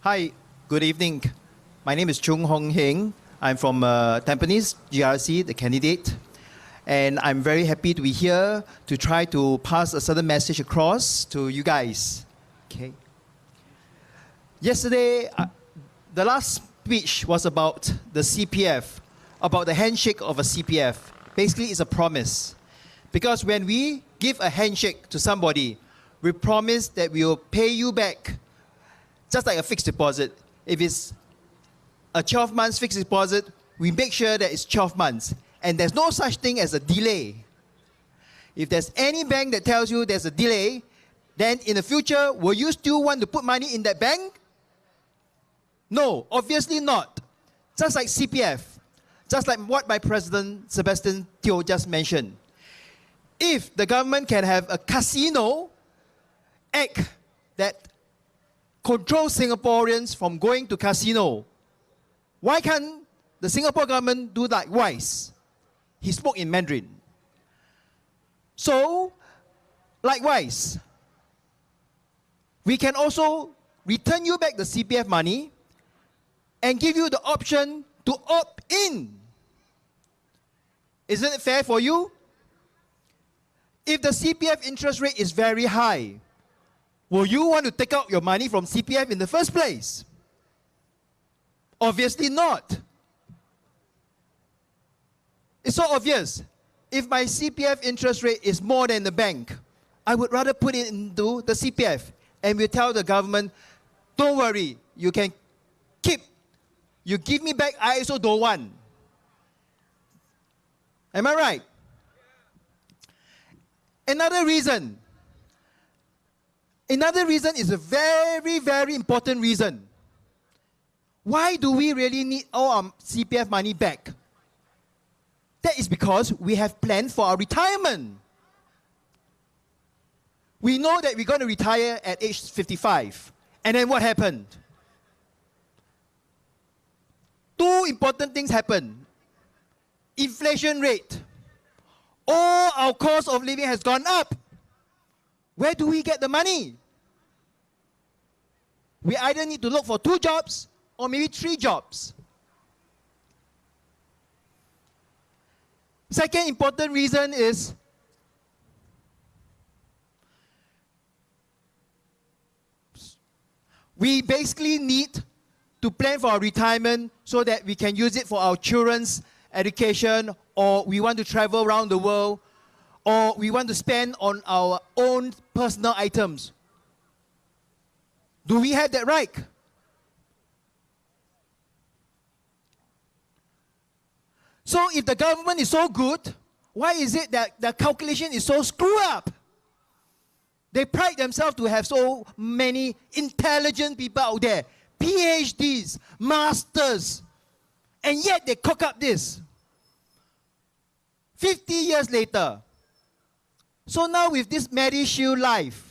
Hi, good evening. My name is Choong Hon Heng. I'm from Tampines, GRC, the candidate. And I'm very happy to be here to try to pass a certain message across to you guys. Okay. Yesterday, the last speech was about the CPF, about the handshake of a CPF. Basically, it's a promise. Because when we give a handshake to somebody, we promise that we will pay you back just like a fixed deposit. If it's a 12 months fixed deposit, we make sure that it's 12 months. And there's no such thing as a delay. If there's any bank that tells you there's a delay, then in the future, will you still want to put money in that bank? No, obviously not. Just like CPF, just like what my President Sebastian Teo just mentioned. If the government can have a casino act that controls Singaporeans from going to casino, why can't the Singapore government do likewise? He spoke in Mandarin. So, likewise, we can also return you back the CPF money and give you the option to opt in. Isn't it fair for you? If the CPF interest rate is very high, will you want to take out your money from CPF in the first place? Obviously not. It's so obvious. If my CPF interest rate is more than the bank, I would rather put it into the CPF. And we tell the government, don't worry, you can keep. You give me back, I also don't want. Am I right? Another reason is a very, very important reason. Why do we really need all our CPF money back? That is because we have planned for our retirement. We know that we're going to retire at age 55. And then what happened? Two important things happened. Inflation rate. All our cost of living has gone up. Where do we get the money? We either need to look for 2 jobs or maybe 3 jobs. Second important reason is we basically need to plan for our retirement so that we can use it for our children's education, or we want to travel around the world, or we want to spend on our own personal items. Do we have that right? So if the government is so good, why is it that the calculation is so screwed up? They pride themselves to have so many intelligent people out there, PhDs, masters, and yet they cock up this. 50 years later. So now with this MediShield Life,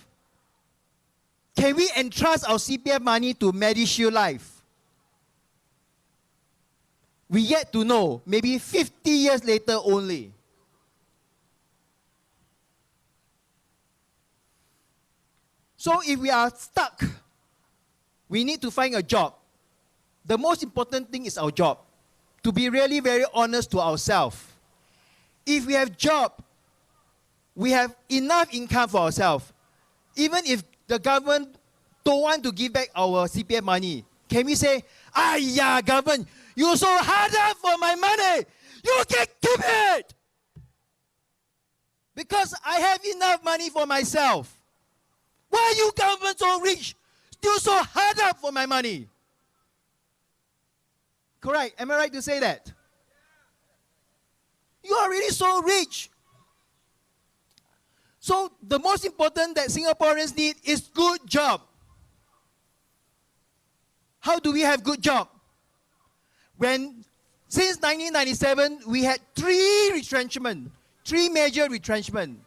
can we entrust our CPF money to MediShield Life? We yet to know, maybe 50 years later only. So if we are stuck, we need to find a job. The most important thing is our job. To be really very honest to ourselves. If we have job, we have enough income for ourselves. Even if the government don't want to give back our CPF money, can we say, "Aiya, government, you so hard up for my money, you can keep it! Because I have enough money for myself. Why are you government so rich, still so hard up for my money?" Correct, am I right to say that? You are really so rich. So the most important that Singaporeans need is good job. How do we have good job? Since 1997, we had 3 major retrenchment.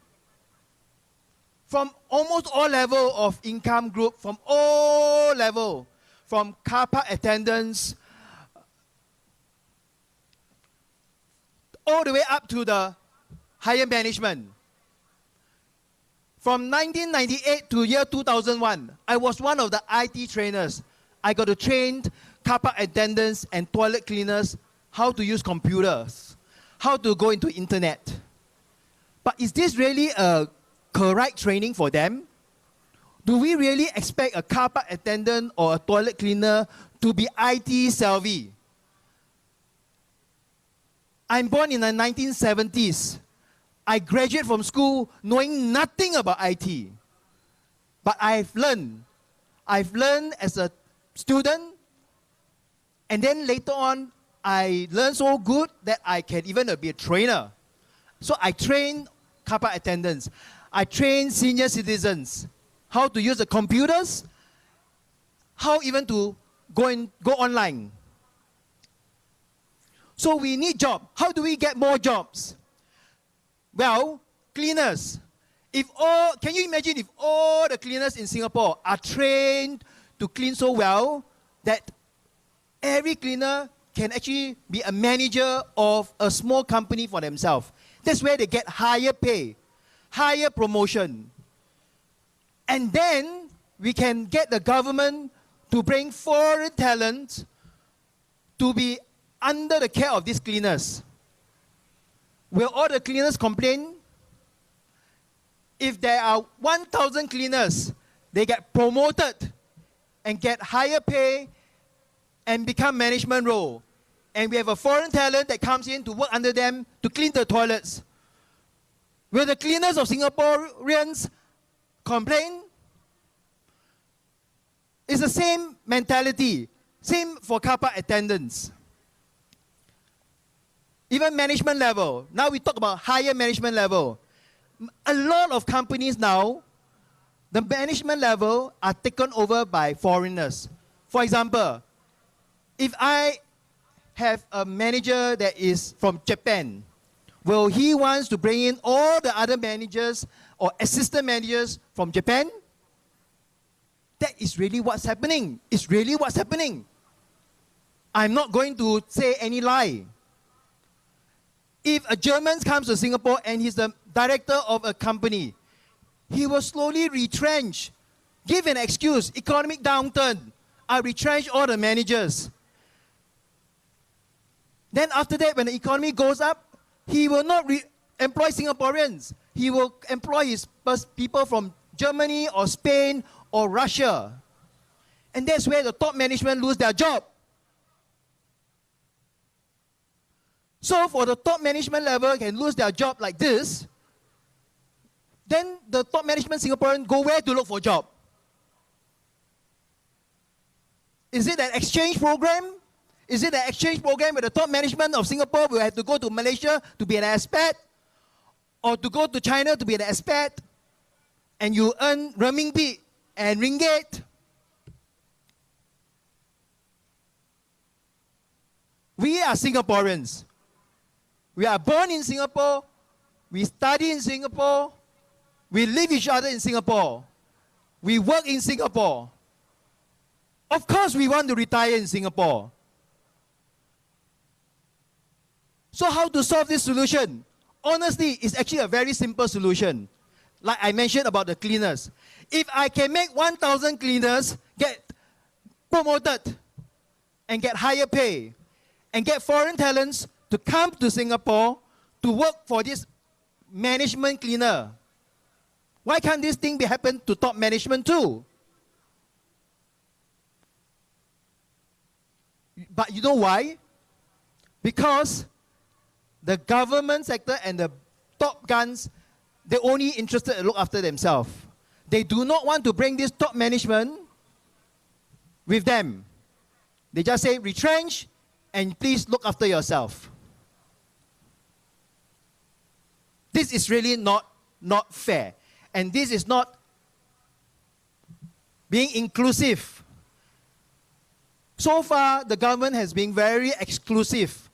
From almost all level of income group, from all level, from car park attendants, all the way up to the higher management. From 1998 to year 2001, I was one of the IT trainers. I got to train car park attendants and toilet cleaners how to use computers, how to go into internet. But is this really a correct training for them? Do we really expect a car park attendant or a toilet cleaner to be IT savvy? I'm born in the 1970s. I graduated from school knowing nothing about IT. But I've learned as a student, and then later on, I learned so good that I can even be a trainer. So I train car park attendants. I train senior citizens how to use the computers, how even to go online. So we need jobs. How do we get more jobs? Well, cleaners. Can you imagine if all the cleaners in Singapore are trained to clean so well that every cleaner can actually be a manager of a small company for themselves? That's where they get higher pay, higher promotion. And then we can get the government to bring foreign talent to be under the care of these cleaners. Will all the cleaners complain? If there are 1,000 cleaners, they get promoted and get higher pay and become management role. And we have a foreign talent that comes in to work under them to clean the toilets. Will the cleaners of Singaporeans complain? It's the same mentality. Same for car park attendants. Even management level. Now we talk about higher management level. A lot of companies now, the management level are taken over by foreigners. For example, if I have a manager that is from Japan, will he wants to bring in all the other managers or assistant managers from Japan? That is really what's happening. It's really what's happening. I'm not going to say any lie. If a German comes to Singapore and he's the director of a company, he will slowly retrench, give an excuse, economic downturn. I retrench all the managers. Then after that, when the economy goes up, he will not employ Singaporeans. He will employ his people from Germany or Spain or Russia. And that's where the top management lose their job. So for the top management level can lose their job like this, then the top management Singaporean go where to look for a job? Is it an exchange program? Is it an exchange program where the top management of Singapore will have to go to Malaysia to be an expat? Or to go to China to be an expat? And you earn renminbi and ringgit? We are Singaporeans. We are born in Singapore. We study in Singapore. We live each other in Singapore. We work in Singapore. Of course, we want to retire in Singapore. So how to solve this solution? Honestly, it's actually a very simple solution. Like I mentioned about the cleaners. If I can make 1,000 cleaners get promoted and get higher pay and get foreign talents to come to Singapore to work for this management cleaner, why can't this thing be happen to top management too? But you know why? Because the government sector and the top guns, they're only interested to look after themselves. They do not want to bring this top management with them. They just say, retrench and please look after yourself. This is really not fair. And this is not being inclusive. So far, the government has been very exclusive.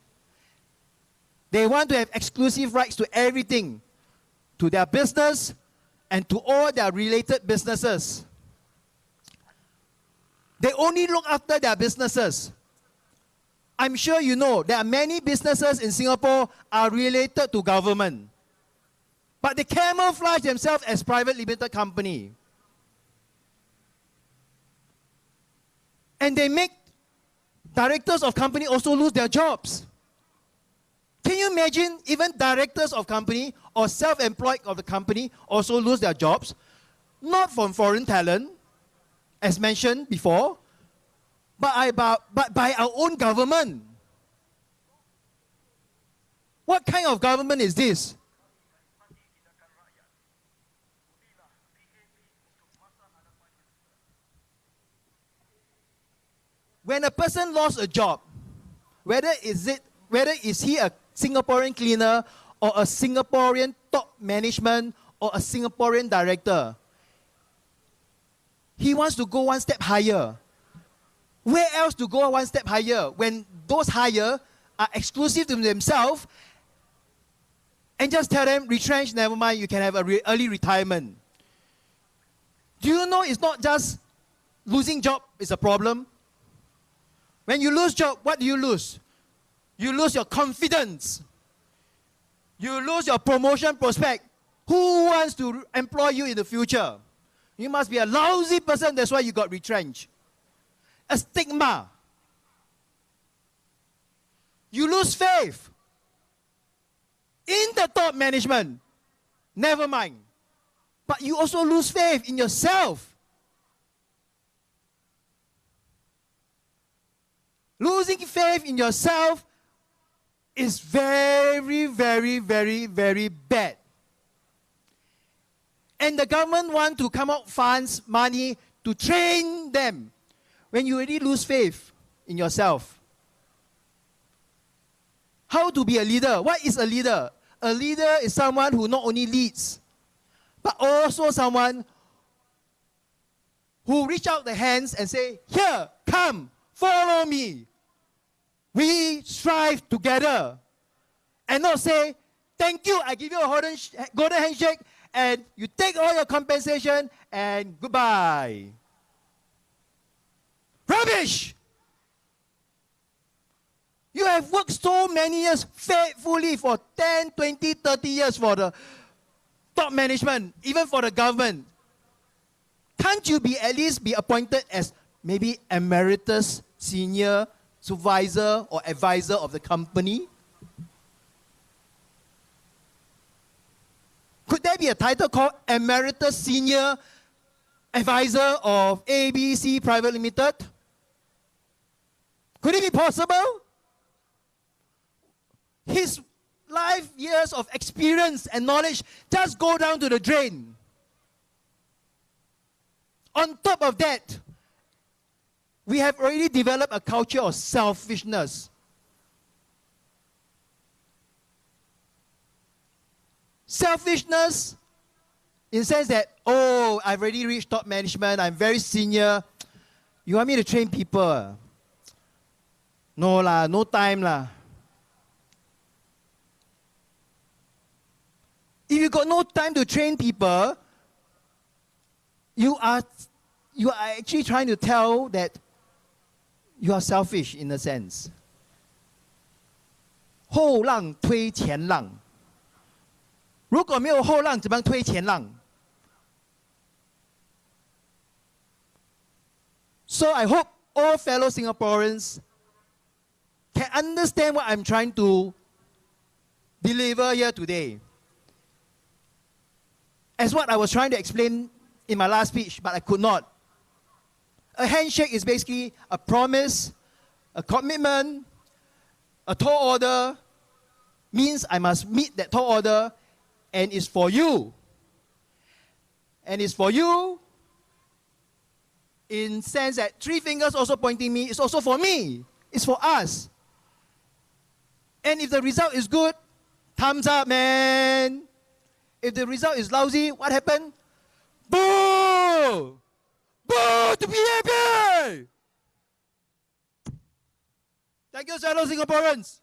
They want to have exclusive rights to everything, to their business and to all their related businesses. They only look after their businesses. I'm sure you know there are many businesses in Singapore are related to government. But they camouflage themselves as private limited company. And they make directors of company also lose their jobs. Can you imagine even directors of company or self-employed of the company also lose their jobs? Not from foreign talent, as mentioned before, but by our own government. What kind of government is this? When a person lost a job, whether is he a Singaporean cleaner or a Singaporean top management or a Singaporean director, he wants to go one step higher. Where else to go one step higher when those higher are exclusive to themselves and just tell them, retrench, never mind, you can have an early retirement. Do you know it's not just losing job is a problem? When you lose job, what do you lose? You lose your confidence. You lose your promotion prospect. Who wants to employ you in the future? You must be a lousy person, that's why you got retrenched. A stigma. You lose faith in the top management. Never mind. But you also lose faith in yourself. Losing faith in yourself is very, very, very, very bad. And the government want to come out funds, money to train them. When you already lose faith in yourself. How to be a leader? What is a leader? A leader is someone who not only leads, but also someone who reach out the hands and say, here, come, follow me. We strive together. And not say, thank you, I give you a golden handshake, and you take all your compensation, and goodbye. Rubbish! You have worked so many years faithfully for 10, 20, 30 years for the top management, even for the government. Can't you at least be appointed as maybe emeritus senior supervisor or advisor of the company? Could there be a title called emeritus senior advisor of ABC Private Limited? Could it be possible? His life years of experience and knowledge just go down to the drain. On top of that, we have already developed a culture of selfishness. Selfishness in the sense that, oh, I've already reached top management, I'm very senior. You want me to train people? No lah, no time lah. If you got no time to train people, you are actually trying to tell that you are selfish in a sense. 后浪推前浪。如果没有后浪，怎么样推前浪？ So I hope all fellow Singaporeans can understand what I'm trying to deliver here today. As what I was trying to explain in my last speech, but I could not. A handshake is basically a promise, a commitment, a tall order, means I must meet that tall order, and it's for you. And it's for you in sense that three fingers also pointing me, it's also for me. It's for us. And if the result is good, thumbs up, man. If the result is lousy, what happened? Boo! Boo to PAP! Thank you, fellow Singaporeans.